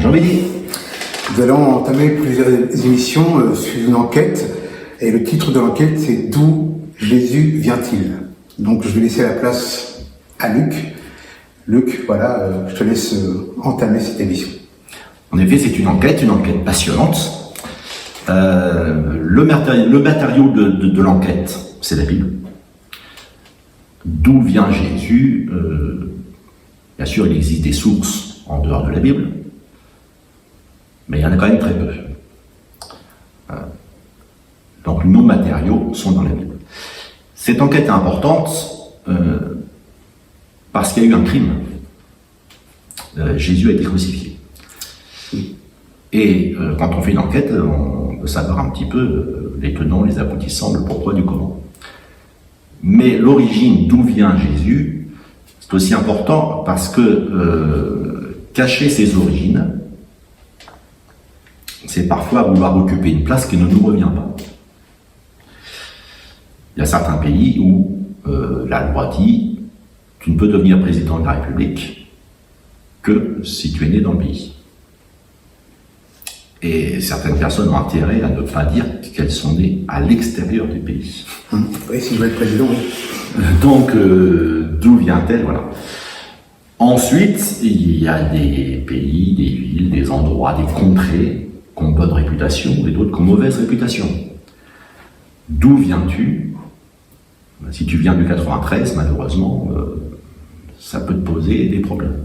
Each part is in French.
Jean-Bélier. Nous allons entamer plusieurs émissions sur une enquête. Et le titre de l'enquête, c'est « D'où Jésus vient-il ?» Donc je vais laisser la place à Luc. Luc, voilà, je te laisse entamer cette émission. En effet, c'est une enquête passionnante. Le matériau de l'enquête, c'est la Bible. D'où vient Jésus? Bien sûr, il existe des sources en dehors de la Bible, mais il y en a quand même très peu. Donc nos matériaux sont dans la Bible. Cette enquête est importante parce qu'il y a eu un crime. Jésus a été crucifié. Et quand on fait une enquête, on peut savoir un petit peu les tenants, les aboutissants, le pourquoi du comment. Mais l'origine, d'où vient Jésus, c'est aussi important parce que cacher ses origines, c'est parfois vouloir occuper une place qui ne nous revient pas. Il y a certains pays où la loi dit « tu ne peux devenir président de la République que si tu es né dans le pays ». Et certaines personnes ont intérêt à ne pas dire qu'elles sont nées à l'extérieur du pays. Oui, si je veux être président, oui. Donc, d'où vient-elle? Voilà. Ensuite, il y a des pays, des villes, des endroits, des contrées qui ont bonne réputation et d'autres qui ont mauvaise réputation. D'où viens-tu? Si tu viens du 93, malheureusement, ça peut te poser des problèmes.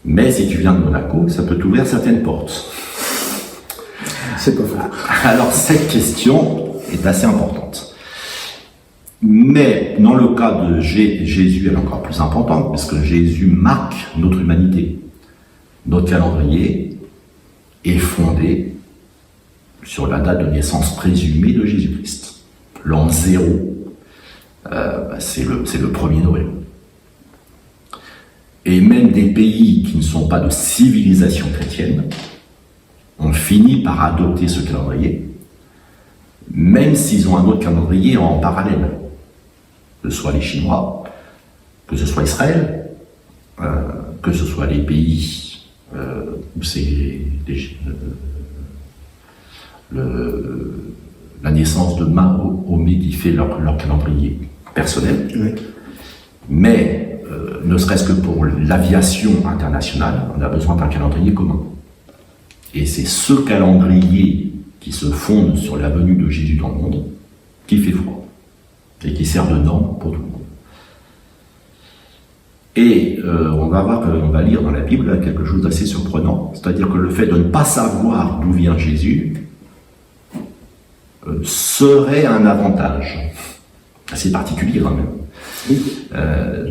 Mais si tu viens de Monaco, ça peut t'ouvrir certaines portes. C'est pas faux. Alors cette question est assez importante. Mais dans le cas de Jésus, elle est encore plus importante, parce que Jésus marque notre humanité. Notre calendrier est fondé sur la date de naissance présumée de Jésus-Christ. L'an 0, c'est le 1er Noël. Et même des pays qui ne sont pas de civilisation chrétienne ont fini par adopter ce calendrier, même s'ils ont un autre calendrier en parallèle, que ce soit les Chinois, que ce soit Israël, que ce soit les pays où c'est la naissance de Mahomet qui fait leur calendrier personnel. Oui. Mais ne serait-ce que pour l'aviation internationale, on a besoin d'un calendrier commun. Et c'est ce calendrier qui se fonde sur la venue de Jésus dans le monde qui fait foi et qui sert de norme pour tout le monde. Et on va lire dans la Bible quelque chose d'assez surprenant, c'est-à-dire que le fait de ne pas savoir d'où vient Jésus serait un avantage assez particulier quand même.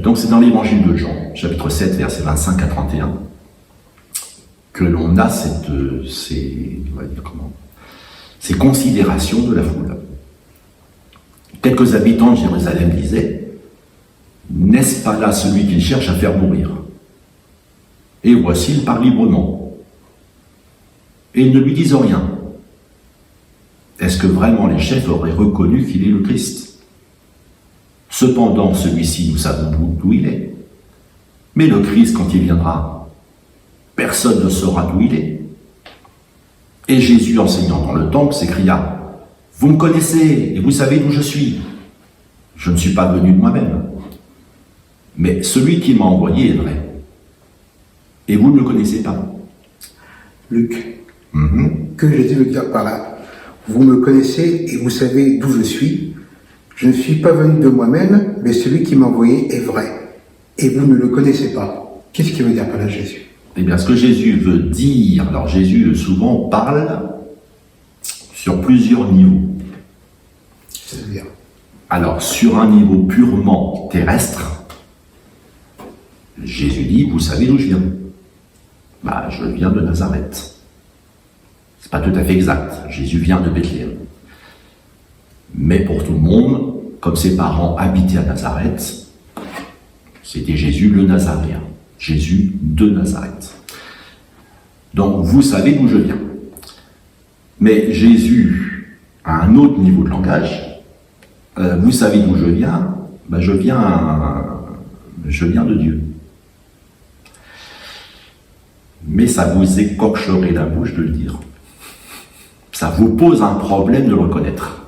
Donc c'est dans l'évangile de Jean, chapitre 7, versets 25 à 31, que l'on a ces considérations de la foule. Quelques habitants de Jérusalem disaient « N'est-ce pas là celui qu'il cherche à faire mourir? Et voici, il parle librement. Et ils ne lui disent rien. Est-ce que vraiment les chefs auraient reconnu qu'il est le Christ? Cependant, celui-ci, nous savons d'où il est. Mais le Christ, quand il viendra, personne ne saura d'où il est. » Et Jésus, enseignant dans le temple, s'écria « Vous me connaissez et vous savez d'où je suis. Je ne suis pas venu de moi-même. Mais celui qui m'a envoyé est vrai. Et vous ne le connaissez pas. » Luc, que Jésus veut dire par là? Vous me connaissez et vous savez d'où je suis. Je ne suis pas venu de moi-même, mais celui qui m'a envoyé est vrai. Et vous ne le connaissez pas. Qu'est-ce qu'il veut dire par là, Jésus? Eh bien, ce que Jésus veut dire, alors Jésus souvent parle sur plusieurs niveaux. C'est-à-dire? Alors, sur un niveau purement terrestre, Jésus dit, vous savez d'où je viens? Je viens de Nazareth. C'est pas tout à fait exact. Jésus vient de Bethléem. Mais pour tout le monde, comme ses parents habitaient à Nazareth, c'était Jésus le Nazaréen. Jésus de Nazareth. Donc, vous savez d'où je viens. Mais Jésus a un autre niveau de langage. Vous savez d'où je viens? Je viens de Dieu. mais ça vous écorcherait la bouche de le dire. Ça vous pose un problème de le reconnaître.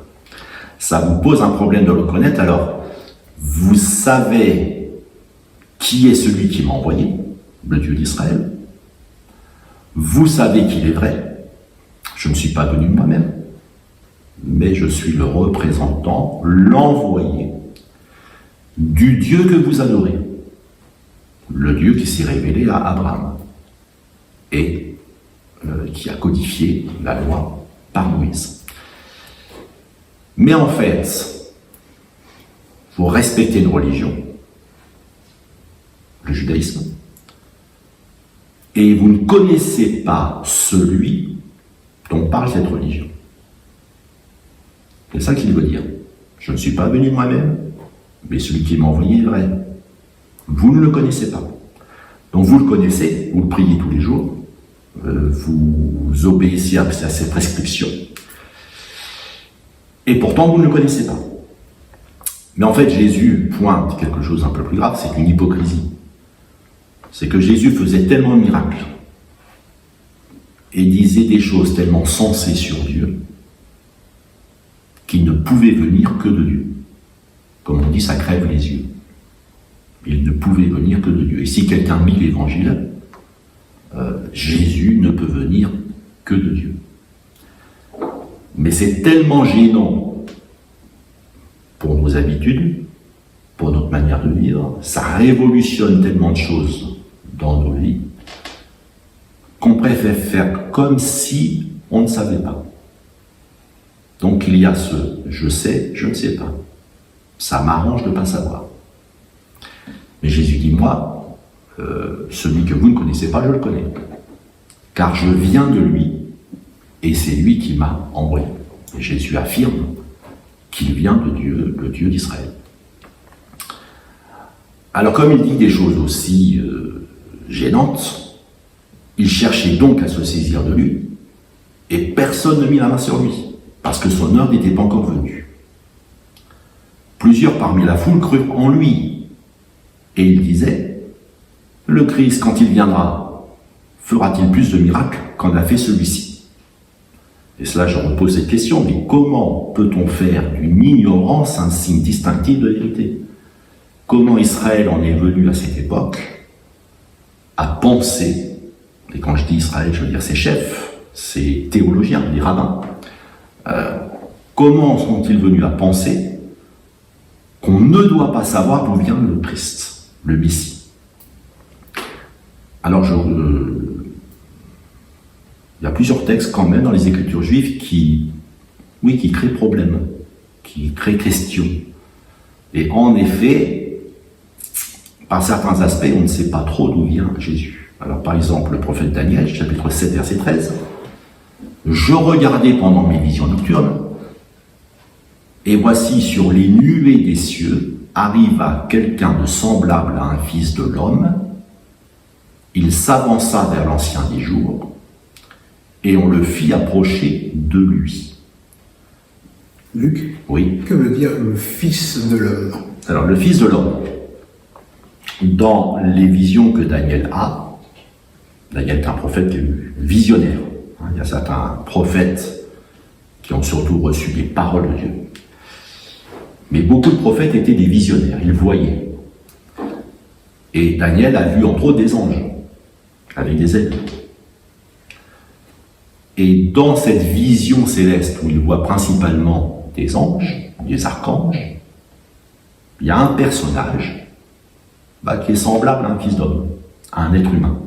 Ça vous pose un problème de le reconnaître, alors vous savez qui est celui qui m'a envoyé, le Dieu d'Israël. Vous savez qu'il est vrai. Je ne suis pas venu de moi-même, mais je suis le représentant, l'envoyé du Dieu que vous adorez. Le Dieu qui s'est révélé à Abraham et qui a codifié la loi par Moïse. Mais en fait, vous respectez une religion, le judaïsme, et vous ne connaissez pas celui dont parle cette religion. C'est ça qu'il veut dire. Je ne suis pas venu de moi-même, mais celui qui m'a envoyé est vrai. Vous ne le connaissez pas. Donc vous le connaissez, vous le priez tous les jours, vous obéissez à ses prescriptions. Et pourtant vous ne le connaissez pas. Mais en fait Jésus pointe quelque chose un peu plus grave, c'est une hypocrisie. C'est que Jésus faisait tellement de miracles et disait des choses tellement sensées sur Dieu qu'il ne pouvait venir que de Dieu. Comme on dit, ça crève les yeux. Il ne pouvait venir que de Dieu. Et si quelqu'un lit l'évangile, Jésus ne peut venir que de Dieu. Mais c'est tellement gênant pour nos habitudes, pour notre manière de vivre, ça révolutionne tellement de choses dans nos vies, qu'on préfère faire comme si on ne savait pas. Donc il y a ce « je sais, je ne sais pas ». Ça m'arrange de ne pas savoir. Mais Jésus dit, moi, celui que vous ne connaissez pas, je le connais. Car je viens de lui, et c'est lui qui m'a envoyé. Et Jésus affirme qu'il vient de Dieu, le Dieu d'Israël. Alors comme il dit des choses aussi gênantes, il cherchait donc à se saisir de lui, et personne ne mit la main sur lui, parce que son heure n'était pas encore venue. Plusieurs parmi la foule crurent en lui, et il disait, le Christ, quand il viendra, fera-t-il plus de miracles qu'en a fait celui-ci? Et cela, je repose cette question, mais comment peut-on faire d'une ignorance un signe distinctif de vérité? Comment Israël en est venu à cette époque à penser, et quand je dis Israël, je veux dire ses chefs, ses théologiens, les rabbins, comment sont-ils venus à penser qu'on ne doit pas savoir d'où vient le Christ, le Messie? Alors, il y a plusieurs textes quand même dans les Écritures juives qui créent problème, qui créent question. Et en effet, par certains aspects, on ne sait pas trop d'où vient Jésus. Alors par exemple, le prophète Daniel, chapitre 7, verset 13, « Je regardais pendant mes visions nocturnes, et voici sur les nuées des cieux arriva quelqu'un de semblable à un fils de l'homme. Il s'avança vers l'ancien des jours, et on le fit approcher de lui. » Luc, oui. Que veut dire le fils de l'homme? Alors le fils de l'homme, dans les visions que Daniel a, Daniel est un prophète visionnaire. Il y a certains prophètes qui ont surtout reçu les paroles de Dieu. Mais beaucoup de prophètes étaient des visionnaires, ils voyaient. Et Daniel a vu entre autres des anges, avec des ailes. Et dans cette vision céleste où il voit principalement des anges, des archanges, il y a un personnage qui est semblable à un fils d'homme, à un être humain,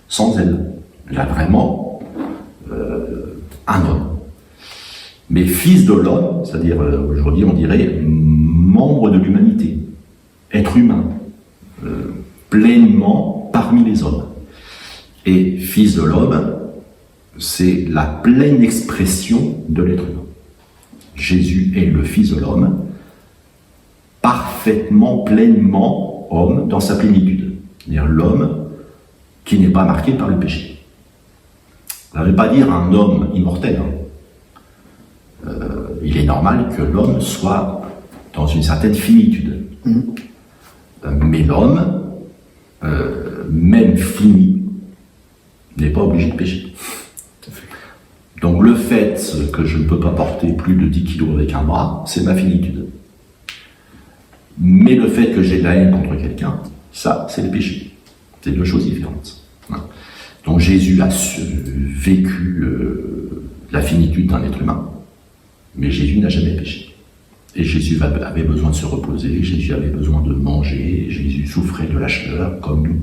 sans ailes. Il a vraiment un homme. Mais fils de l'homme, c'est-à-dire aujourd'hui on dirait membre de l'humanité, être humain, pleinement parmi les hommes. Et fils de l'homme, c'est la pleine expression de l'être humain. Jésus est le fils de l'homme, parfaitement, pleinement homme dans sa plénitude. C'est-à-dire l'homme qui n'est pas marqué par le péché. Ça ne veut pas dire un homme immortel. Il est normal que l'homme soit dans une certaine finitude. Mais l'homme, même fini, n'est pas obligé de pécher. Donc le fait que je ne peux pas porter plus de 10 kilos avec un bras, c'est ma finitude. Mais le fait que j'ai de la haine contre quelqu'un, ça, c'est le péché. C'est deux choses différentes. Donc Jésus a vécu la finitude d'un être humain, mais Jésus n'a jamais péché. Et Jésus avait besoin de se reposer, Jésus avait besoin de manger, Jésus souffrait de la chaleur, comme nous.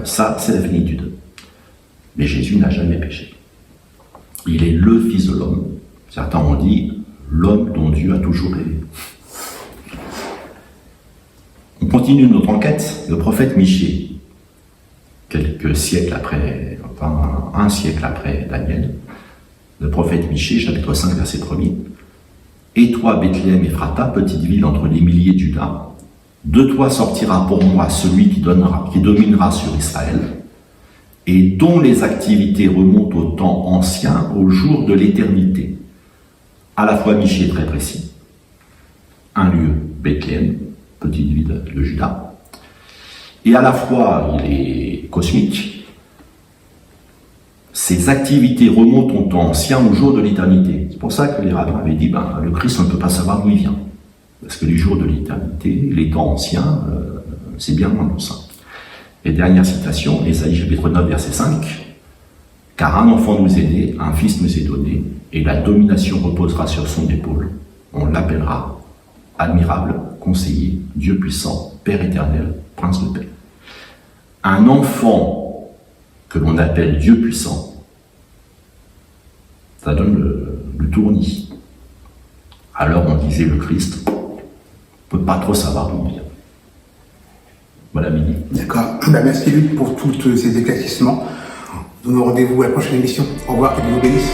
Ça, c'est la finitude. Mais Jésus n'a jamais péché. Il est le Fils de l'homme. Certains ont dit l'homme dont Dieu a toujours rêvé. On continue notre enquête. Le prophète Michée, quelques siècles après, enfin un siècle après Daniel, le prophète Michée, chapitre 5, verset 1er. Et toi, Bethléem Ephrata, petite ville entre les milliers de Juda, de toi sortira pour moi celui qui dominera sur Israël, et dont les activités remontent au temps ancien, au jour de l'éternité. À la fois Michée très précis, un lieu, Bethléem, petite ville de Juda, et à la fois il est cosmique, ses activités remontent au temps ancien, au jour de l'éternité. C'est pour ça que les rabbins avaient dit, le Christ, on ne peut pas savoir d'où il vient. Parce que les jours de l'éternité, les temps anciens, c'est bien loin de ça. Et dernière citation, Ésaïe chapitre 9, verset 5. « Car un enfant nous est né, un fils nous est donné, et la domination reposera sur son épaule. On l'appellera admirable, conseiller, Dieu puissant, Père éternel, Prince de paix. » Un enfant que l'on appelle Dieu puissant, ça donne le tournis. Alors on disait le Christ, on ne peut pas trop savoir d'où il vient. Voilà, Midi. D'accord. Merci Luc pour tous ces éclaircissements. Nous nous rendez-vous à la prochaine émission. Au revoir, que Dieu vous bénisse.